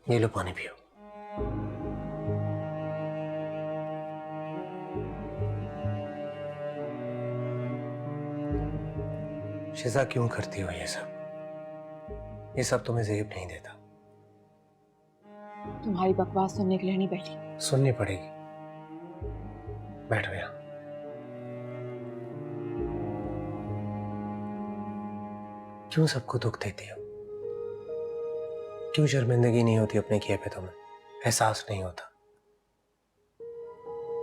ये लो पानी पियो। शिजा क्यों करती हो ये सब? ये सब तुम्हें ज़ेब नहीं देता। तुम्हारी बकवास सुनने के लिए नहीं बैठी। सुननी पड़ेगी। बैठो यहाँ। क्यों सबको दुख देती हो? क्यों शर्मिंदगी नहीं होती अपने किए पे? तुम्हें एहसास नहीं होता?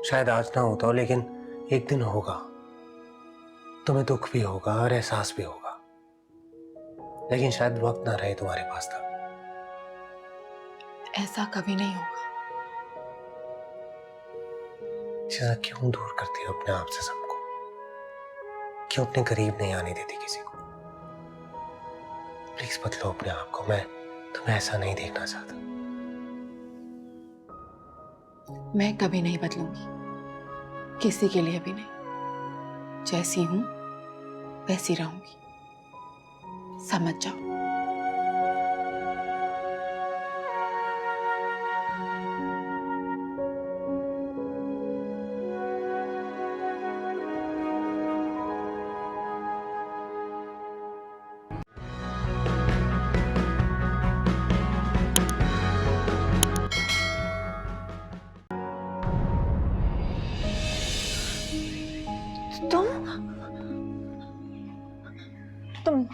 शायद आज ना होता हो, लेकिन एक दिन होगा। तुम्हें दुख भी होगा और एहसास भी होगा, लेकिन शायद वक्त ना रहे तुम्हारे पास तक। ऐसा कभी नहीं होगा। शिजा क्यों दूर करती हो अपने आप से सबको? क्यों अपने करीब नहीं आने देती किसी को? प्लीज बदलो अपने आप को। मैं तुम्हें ऐसा नहीं देखना चाहता। मैं कभी नहीं बदलूंगी, किसी के लिए भी नहीं। जैसी हूं वैसी रहूंगी, समझ जाओ।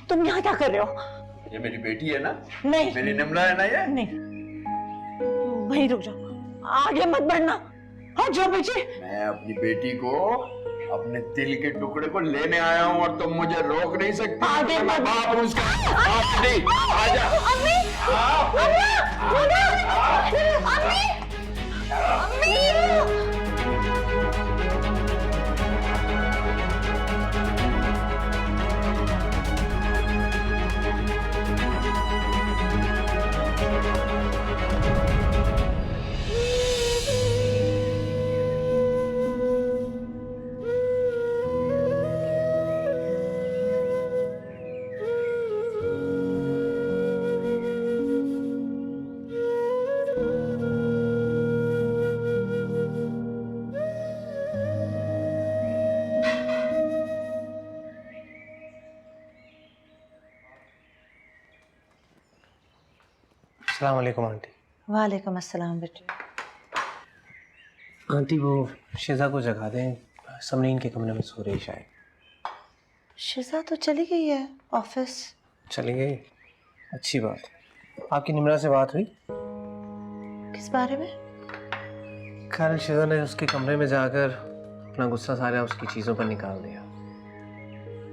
तुम यहाँ क्या कर रहे हो? ये मेरी बेटी है ना? नहीं, मेरी निम्रा है ना ये? नहीं, वहीं रुक जाओ, आगे मत बढ़ना। हट जाओ पीछे। मैं अपनी बेटी को अपने दिल के टुकड़े को लेने आया हूँ और तुम मुझे रोक नहीं सकती। आगे मैं मत। बाप हूँ उसका। बाप नहीं, आजा। अम्मी, अस्सलाम वालेकुम आंटी। वालेकुम अस्सलाम बेटे। आंटी वो शिजा को जगा दें, समरीन के कमरे में सो रही शायद। शिजा तो चली गई है ऑफिस। चली गई? अच्छी बात। आपकी निम्रा से बात हुई? किस बारे में? कल शिजा ने उसके कमरे में जाकर अपना गुस्सा सारा उसकी चीज़ों पर निकाल दिया।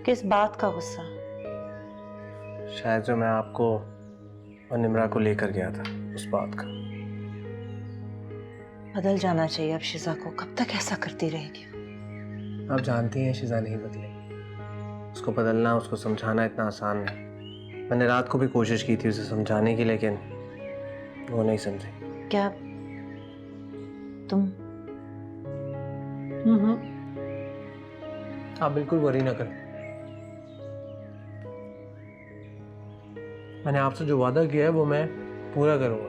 किस बात का गुस्सा? शायद जो मैं आपको और निम्रा को लेकर गया था, उस बात का। बदल जाना चाहिए अब शिजा को। कब तक ऐसा करती रहेगी? आप जानती हैं शिजा नहीं बदलेगी। उसको बदलना, उसको समझाना इतना आसान नहीं। मैंने रात को भी कोशिश की थी उसे समझाने की, लेकिन वो नहीं समझी। क्या तुम? आप बिल्कुल वरी ना करें। मैंने आपसे जो वादा किया है वो मैं पूरा करूंगा,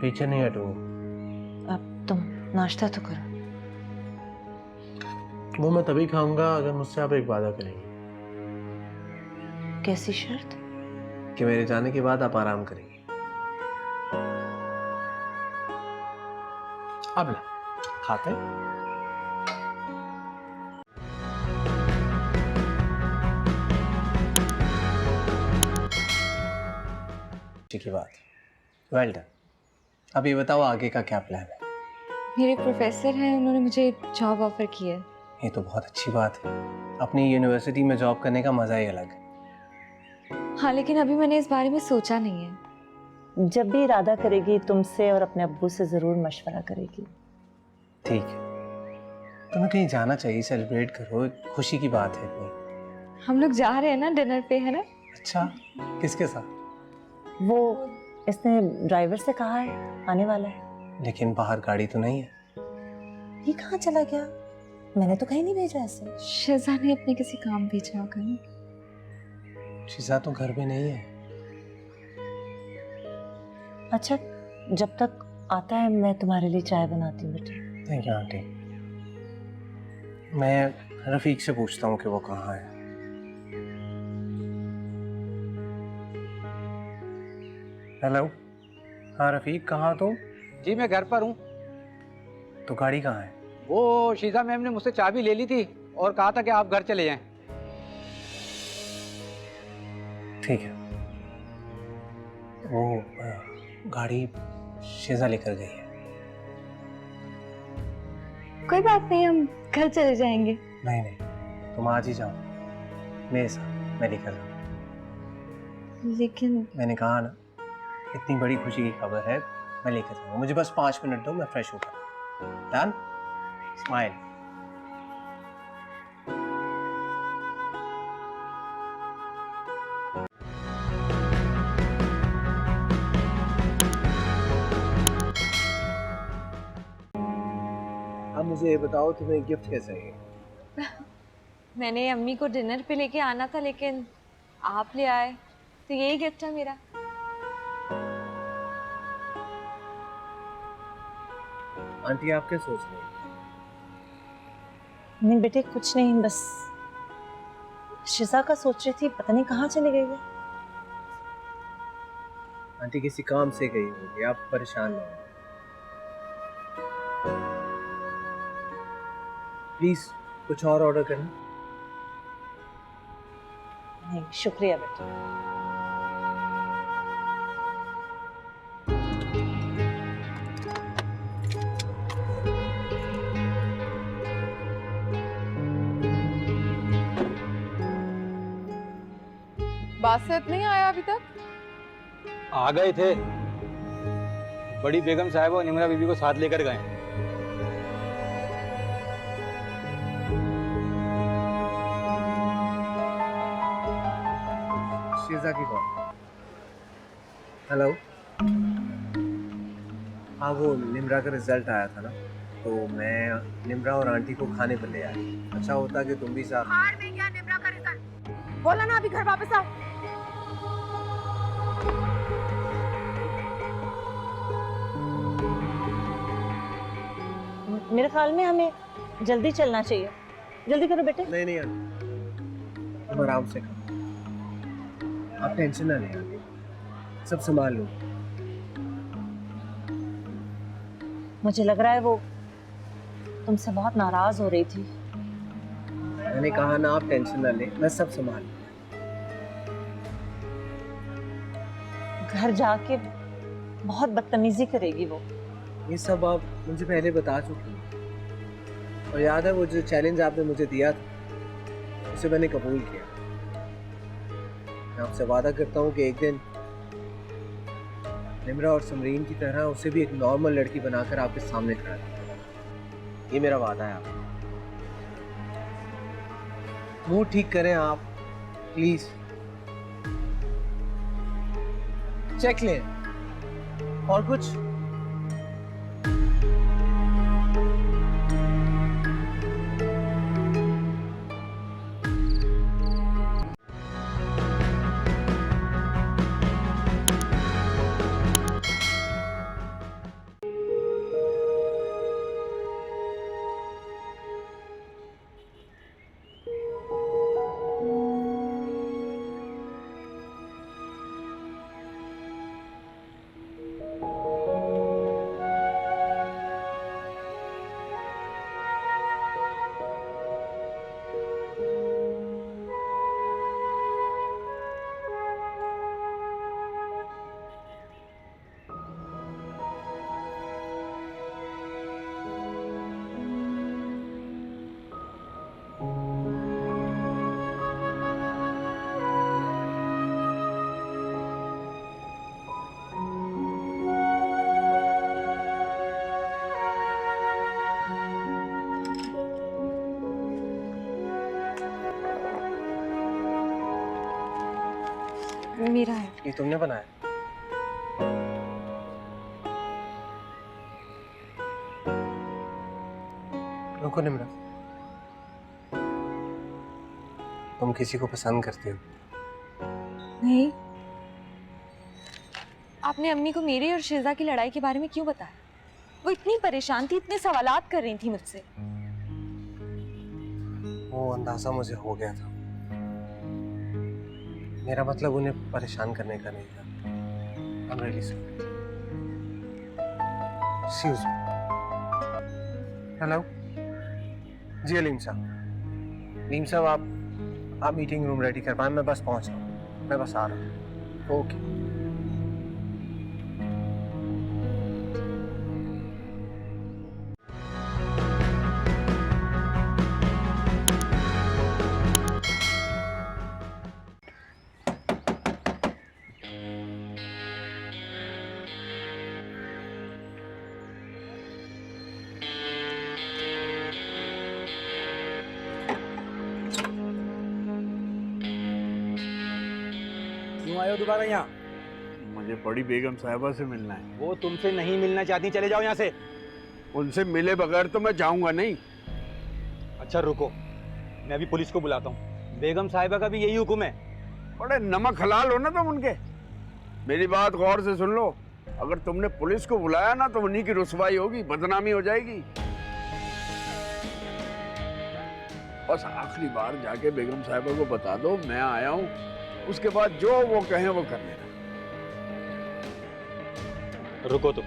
पीछे नहीं हटूंगा। अब तुम नाश्ता तो करो। वो मैं तभी खाऊंगा अगर मुझसे आप एक वादा करेंगे कैसी शर्त? कि मेरे जाने के बाद आप आराम करेंगे। अब ना खाते हैं? की बात। Well done. अब ये बताओ आगे का क्या प्लान है? मेरे प्रोफेसर हैं, उन्होंने मुझे जॉब ऑफर की है। ये तो बहुत अच्छी बात है। अपनी यूनिवर्सिटी में जॉब करने का मजा ही अलग है। हाँ, लेकिन अभी मैंने इस बारे में सोचा नहीं है। जब भी इरादा करेगी तुमसे और अपने अब्बू से जरूर मशवरा करेगी। ठीक है, तुम्हें कहीं जाना चाहिए, सेलिब्रेट करो, खुशी की बात है इतनी। हम लोग जा रहे हैं ना डिनर पे, है ना? अच्छा, किसके साथ? वो इसने ड्राइवर से कहा है आने वाला है। लेकिन बाहर गाड़ी तो नहीं है। ये कहाँ चला गया? मैंने तो कहीं नहीं भेजा ऐसे। शिजा ने अपने किसी काम भेजा होगा ना। शिजा तो घर में नहीं है। अच्छा, जब तक आता है मैं तुम्हारे लिए चाय बनाती हूँ बेटे। Thank you aunty. मैं रफीक से पूछता हूँ कि वो कहाँ है। हेलो, हाँ रफीक, कहाँ हो तुम? जी मैं घर पर हूँ। तो गाड़ी कहाँ है? वो शीजा मैम ने मुझसे चाबी ले ली थी और कहा था कि आप घर चले जाएं। ठीक है। वो गाड़ी शीजा लेकर गई है। कोई बात नहीं, हम घर चले जाएंगे। नहीं नहीं, तुम आज ही जाओ मेरे साथ, मैं लेकर जाऊँ। लेकिन मैंने कहा ना, इतनी बड़ी खुशी की खबर है, मैं लेकर जाऊँगा। मुझे बस 5 मिनट दो, मैं फ्रेश होकर। डन? स्माइल। अब मुझे ये बताओ, तुम्हें गिफ्ट कैसा है? मैंने अम्मी को डिनर पे लेके आना था, लेकिन आप ले आए, तो यही गिफ्ट है मेरा। आंटी आप क्या सोच रही हैं? नहीं बेटे कुछ नहीं, बस शीजा का सोच रही थी, पता नहीं कहाँ चले गए वो। आंटी किसी काम से गई होगी, आप परेशान ना हो। प्लीज कुछ और ऑर्डर करना। नहीं शुक्रिया बेटे। बासित नहीं आया अभी तक? आ गए थे, बड़ी बेगम साहब और निमरा बीबी को साथ लेकर गए। शीजा की कॉल। हेलो, हाँ वो निमरा का रिजल्ट आया था ना, तो मैं निमरा और आंटी को खाने पर ले आया। अच्छा होता कि तुम भी साथ। हार में गया निमरा का रिजल्ट। बोला ना अभी घर वापस आओ। मेरे ख्याल में हमें जल्दी चलना चाहिए, जल्दी करो बेटे। नहीं नहीं आंटी, तुम आराम से खाओ, आप टेंशन ना लें आंटी, सब संभाल लो। मुझे लग रहा है वो तुमसे बहुत नाराज हो रही थी। मैंने कहा ना, आप टेंशन ना लें, मैं सब संभाल लूं। घर जाके बहुत बदतमीजी करेगी वो। ये सब आप मुझे पहले बता चुकी हैं, और याद है वो जो चैलेंज आपने मुझे दिया था, उसे मैंने कबूल किया। मैं आपसे वादा करता हूँ कि एक दिन निमरा और समरीन की तरह उसे भी एक नॉर्मल लड़की बनाकर आपके सामने खड़ा करूंगा। ये मेरा वादा है आपको। मूड ठीक करें आप प्लीज। चेक लें और कुछ। मेरा है। ये तुमने बनाया? रुको निमरा, तुम किसी को पसंद करती हो? नहीं। आपने अम्मी को मेरी और शिजा की लड़ाई के बारे में क्यों बताया? वो इतनी परेशान थी, इतने सवालात कर रही थी मुझसे। वो अंदाजा मुझे हो गया था। मेरा मतलब उन्हें परेशान करने का नहीं था। I'm really sorry. Excuse me. Hello जी अलीम साहब। नीम साहब आप मीटिंग रूम रेडी कर पाए? मैं बस पहुंच रहा हूँ, मैं बस आ रहा हूँ। ओके। क्यों आए हो दोबारा यहाँ? मुझे बड़ी बेगम साहिबा से मिलना है। वो तुमसे नहीं मिलना चाहती, चले जाओ यहाँ से। उनसे मिले बगैर तो मैं जाऊंगा नहीं। अच्छा रुको, मैं अभी पुलिस को बुलाता हूँ। बेगम साहिबा का भी यही हुक्म है। बड़े नमक हलाल हो ना तुम उनके। मेरी बात गौर से सुन लो, अगर तुमने पुलिस को बुलाया ना तो उन्हीं की रुसवाई होगी, बदनामी हो जाएगी। बस आखिरी बार जाके बेगम साहिबा को बता दो मैं आया हूँ, उसके बाद जो वो कहें वो कर लेना। रुको तुम।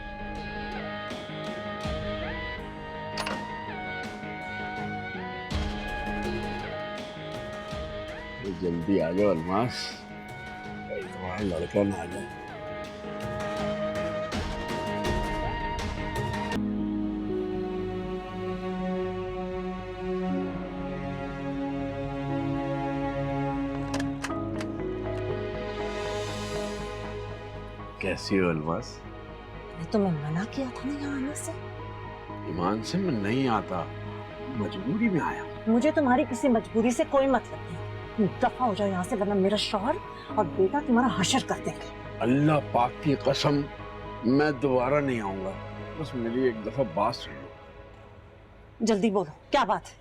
जल्दी आ जाओ अलमास, तुम्हारा लड़का ना आ जाए। कैसी हो अलमास? तुम्हें मना किया था ना यहाँ आने से। ईमान से मैं नहीं आता, मजबूरी में आया। मुझे तुम्हारी किसी मजबूरी से कोई मतलब नहीं। तुम दफा हो जाओ यहाँ से, वरना मेरा शौहर और बेटा तुम्हारा हशर कर देंगे। अल्लाह पाक की कसम मैं दोबारा नहीं आऊंगा। बस मेरी एक दफा बात सुन लो। जल्दी बोलो, क्या बात है?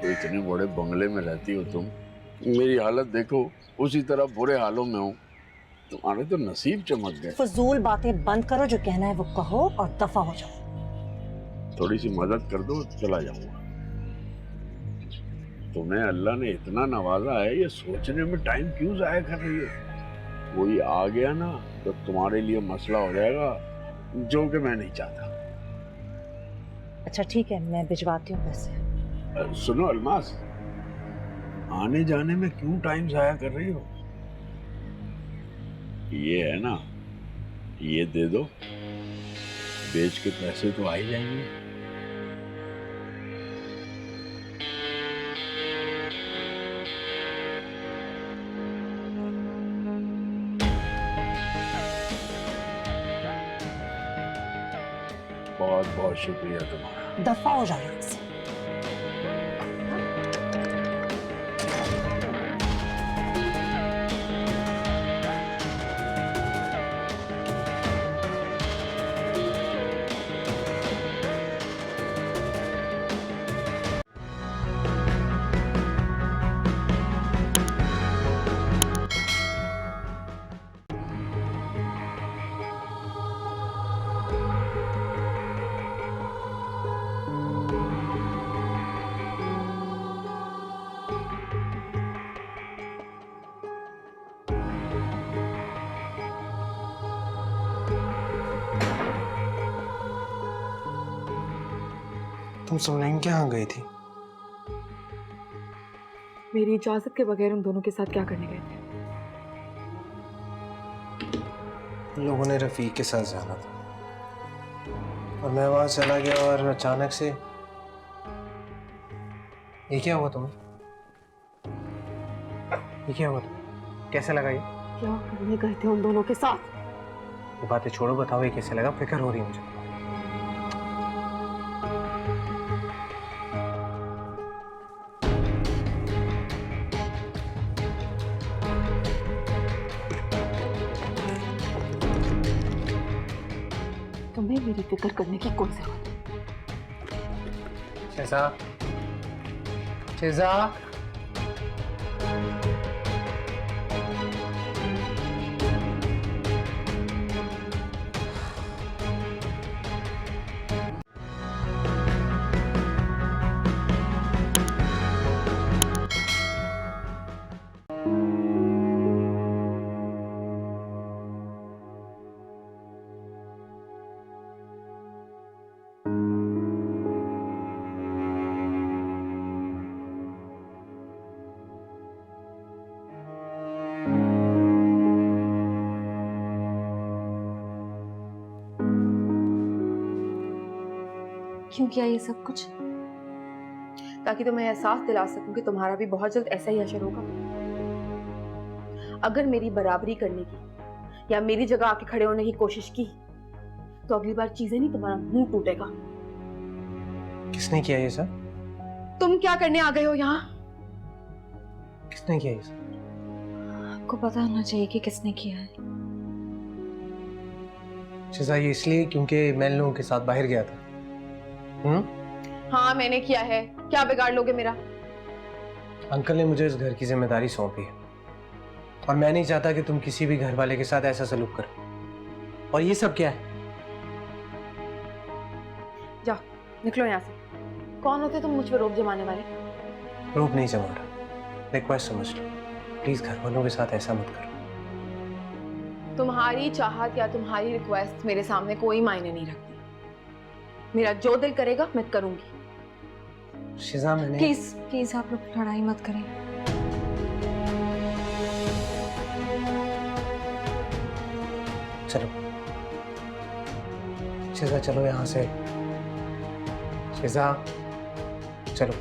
इतने बड़े बंगले में रहती हो तुम, मेरी हालत देखो, उसी तरह बुरे हालों में हूँ। तुम्हारे तो नसीब चमक गए। फजूल बातें बंद करो, जो कहना है वो कहो और दफा हो जाओ। थोड़ी सी मदद कर दो, चला जाऊंगा। तुम्हें अल्लाह ने इतना नवाजा है, ये सोचने में टाइम क्यों जाया कर रही है? कोई आ गया ना तो तुम्हारे लिए मसला हो जाएगा, जो कि मैं नहीं चाहता। अच्छा ठीक है, मैं भिजवाती हूँ पैसे। सुनो अलमास, आने जाने में क्यों टाइम जाया कर रही हो? ये है ना, ये दे दो, बेच के पैसे तो आ ही जाएंगे। बहुत बहुत शुक्रिया तुम्हारा। दफा हो जाओ यहाँ से। तुम सुनने कहाँ गई थी? मेरी इजाजत के बगैर उन दोनों के साथ क्या करने गए थे? उन लोगों ने रफीक के साथ जाना था और मैं वहां चला गया और अचानक से ये क्या हुआ तुम्हें? ये क्या हुआ तुम्हें? कैसे लगा ये? क्या करने गए थे उन दोनों के साथ? ये बातें छोड़ो, बताओ ये कैसे लगा? फिक्र हो रही है मुझे। तुम्हें मेरी फिक्र करने की कोई जरूरत नहीं। शिजा, शिजा। क्यों किया ये सब कुछ? ताकि तुम्हें एहसास दिला सकूं कि तुम्हारा भी बहुत जल्द ऐसा ही हशर होगा। अगर मेरी बराबरी करने की या मेरी जगह आके खड़े होने की कोशिश की तो अगली बार चीजें नहीं, तुम्हारा मुंह टूटेगा। किसने किया ये सब? तुम क्या करने आ गए हो यहाँ? किसने किया ये सब? आपको पता होना चाहिए कि किसने किया है। शिजा, ये इसलिए क्योंकि मैं इन लोगों के साथ बाहर गया था। हाँ मैंने किया है, क्या बिगाड़ लोगे मेरा? अंकल ने मुझे इस घर की जिम्मेदारी सौंपी है और मैं नहीं चाहता कि तुम किसी भी घर वाले के साथ ऐसा सलूक करो। और ये सब क्या है? जाओ निकलो यहाँ से। कौन होते तुम मुझ पर रोक जमाने वाले? रोक नहीं जमा रहा, रिक्वेस्ट समझ लो। प्लीज घर वालों के साथ ऐसा मत करो। तुम्हारी चाहत या तुम्हारी रिक्वेस्ट मेरे सामने कोई मायने नहीं रखती। मेरा जो दिल करेगा मैं करूंगी। शिजा, मैंने प्लीज प्लीज आप लोग लड़ाई मत करें। चलो शिजा, चलो यहाँ से। शिजा, चलो।